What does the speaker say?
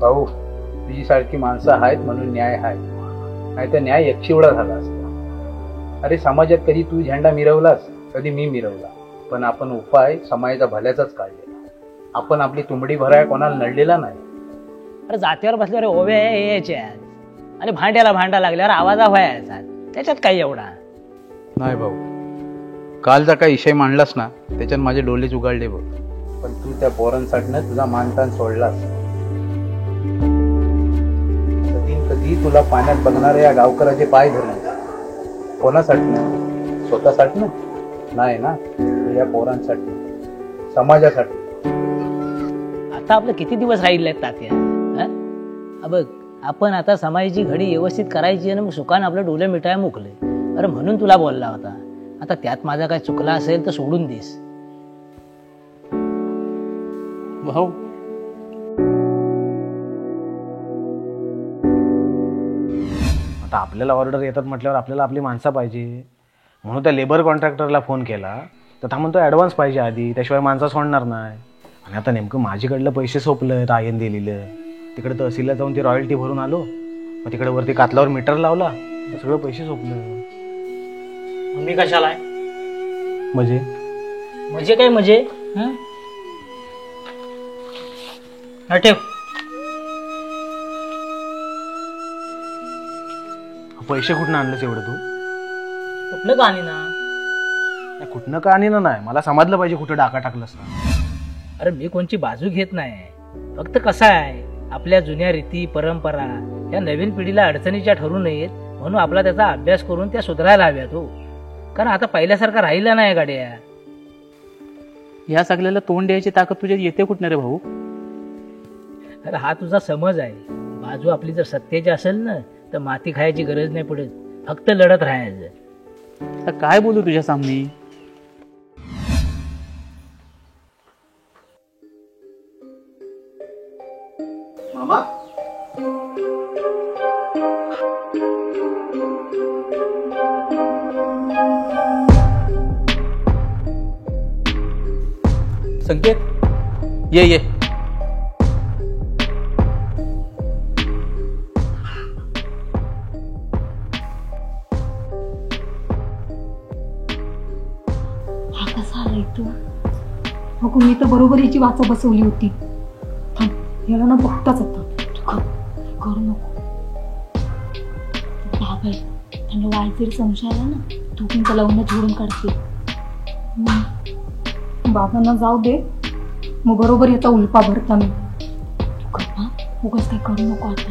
भाऊ, तुझी सारखी माणसं आहेत म्हणून न्याय आहे, नाही तर न्याय एकशिवडा झाला असता. अरे समाजात कधी तू झेंडा मिरवलास, कधी मी मिरवला, पण आपण उपाय समाजाच्या भल्याचाच काढलेला. आपण आपली तुंबडी भराय कोणाला नडलेला नाही. अरे जातीवर बसल्यावर ओव्या यायच्या आणि भांड्याला भांडा लागल्यावर आवाजा व्हायचा, त्याच्यात काही एवढा नाही भाऊ. कालचा काही विषय मांडलास ना, त्याच्यात माझे डोलेच उघडले बघ. पण तू त्या पोरांसाठी तुझा मानतान सोडलास. कधी तुला पाण्यात बघणाऱ्या या गावकऱ्याचे पाय धरले. कोणासाठी ना, स्वतःसाठी नाही ना, या पोरांसाठी, समाजासाठी. आता आपलं किती दिवस राहिले तात्या? बघ, आपण आता समाजाची घडी व्यवस्थित करायची आणि मग सुखान आपलं डोले मिठाय मोकले. अरे म्हणून तुला बोलला होता. आता त्यात माझा काय चुकला असेल तर सोडून देस. भाऊ, आता आपल्याला ऑर्डर येतात म्हटल्यावर आपल्याला आपली माणसं पाहिजे. म्हणून त्या लेबर कॉन्ट्रॅक्टरला फोन केला तर हा म्हणतो ॲडव्हान्स पाहिजे आधी, त्याशिवाय माणसं सोडणार नाही. आणि आता नेमकं माझीकडलं पैसे सोपलं आयन दिलेलं. तिकडे तहसीलला जाऊन ती रॉयल्टी भरून आलो, मग तिकडे वरती कातलावर मीटर लावला, सगळं पैसे सोपलं. मी कशाला आहे म्हणजे काय म्हणजे? ठेव. पैसे कुठनं आणलंस एवढं तू? कुठलं का आणि ना? कुठनं का आणि ना नाही, मला समजलं पाहिजे कुठं डाका टाकलंस ना. अरे मी कोणची बाजू घेत नाही, फक्त कसं आहे, आपल्या जुन्या रीती परंपरा या नवीन पिढीला अडचणीच्या ठरू नयेत म्हणून आपला त्याचा अभ्यास करून त्या सुधारायला हव्यात हो. कारण आता पहिल्यासारखा राहिला नाही गाड्या. या सगळ्याला तोंड द्यायची ताकद तुझ्या येते कुठनं रे भाऊ? अरे हा तुझा समज आहे. बाजू आपली जर सत्याची असेल ना तर माती खायची गरज नाही पडत, फक्त लढत राहायचं. तर काय बोलू तुझ्या सामने? मामा, संकेत, ये. हा कसा आलाय तू? अगं मी तर बरोबर याची वाचा बसवली होती. थांब, याला ना बघताच आता. तू करू नको बाबा, त्यांना वाईट जरी संशय आला ना, तू पण त्याला उन्हा झोडून काढते. बाबांना जाऊ दे, मग बरोबर याचा उलपा भरता मी. तू कर ना, उगाच काही करू नको आता.